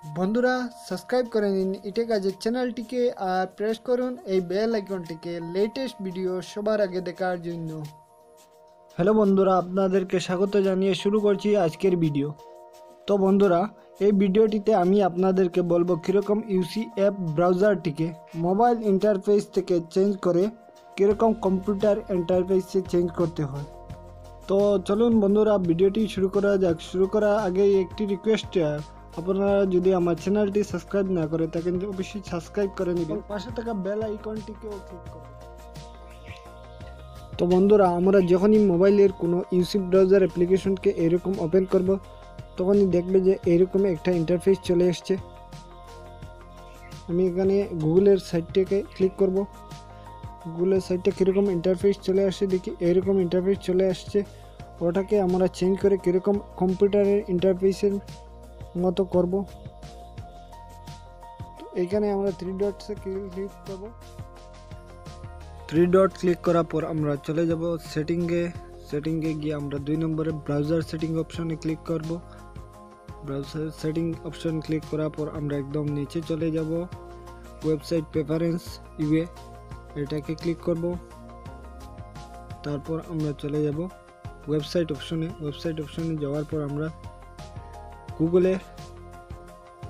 বন্ধুরা সাবস্ক্রাইব করে নিন ইটেক আজাদ চ্যানেলটিকে আর প্রেস করুন এই বেল আইকনটিকে লেটেস্ট ভিডিও সবার আগে দেখার জন্য। হ্যালো বন্ধুরা, আপনাদেরকে স্বাগত জানিয়ে শুরু করছি আজকের ভিডিও। তো বন্ধুরা, এই ভিডিওটিতে আমি আপনাদেরকে বলবো কীরকম ইউসি অ্যাপ ব্রাউজারটিকে মোবাইল ইন্টারফেস থেকে চেঞ্জ করে কীরকম কম্পিউটার ইন্টারফেসে চেঞ্জ করতে হয়। তো চলুন বন্ধুরা ভিডিওটি শুরু করা যাক। শুরু করার আগে একটি রিকোয়েস্ট, আপনারা যদি আমার চ্যানেলটি সাবস্ক্রাইব না করে থাকেন অবশ্যই সাবস্ক্রাইব করে নেবেন, পাশে থাকা বেল আইকনটিকেও ক্লিক করুন। তো বন্ধুরা, আমরা যখনই মোবাইলের কোনো ইউসি ব্রাউজার অ্যাপ্লিকেশনকে এরকম ওপেন করব তখনই দেখবে যে এরকম একটা ইন্টারফেস চলে এসছে। আমি এখানে গুগলের সাইটটাকে ক্লিক করব। গুগলের সাইটটা কীরকম ইন্টারফেস চলে আসছে দেখি, এরকম ইন্টারফেস চলে আসছে। ওটাকে আমরা চেঞ্জ করে কীরকম কম্পিউটারের ইন্টারফেসের মতো করব। তো এখানে আমরা থ্রি ডটসে ক্লিক করব। থ্রি ডট ক্লিক করার পর আমরা চলে যাব সেটিংয়ে গিয়ে আমরা 2 নম্বরে ব্রাউজার সেটিং অপশনে ক্লিক করব। ব্রাউজার সেটিং অপশন ক্লিক করার পর আমরা একদম নিচে চলে যাব, ওয়েবসাইট প্রেফারেন্স ইউএ এটাকে ক্লিক করব। তারপর আমরা চলে যাব ওয়েবসাইট অপশনে যাওয়ার পর আমরা গুগলে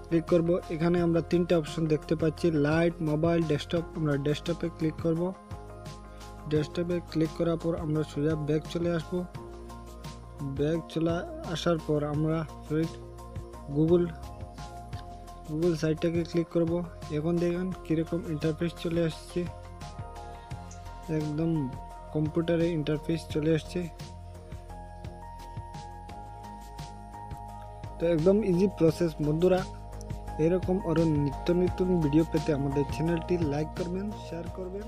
ক্লিক করব। এখানে আমরা 3টা অপশন দেখতে পাচ্ছি, লাইট, মোবাইল, ডেস্কটপ। আমরা ডেস্কটপে ক্লিক করব। ডেস্কটপে ক্লিক করার পর আমরা সোজা ব্যাক চলে আসব। ব্যাক চলে আসার পর আমরা গুগল সাইটটাকে ক্লিক করব। এখন দেখেন কীরকম ইন্টারফেস চলে আসছে, একদম কম্পিউটারে ইন্টারফেস চলে আসছে। তো একদম ইজি প্রসেস বন্ধুরা। এরকম আরও নিত্য নতুন ভিডিও পেতে আমাদের চ্যানেলটি লাইক করবেন, শেয়ার করবেন।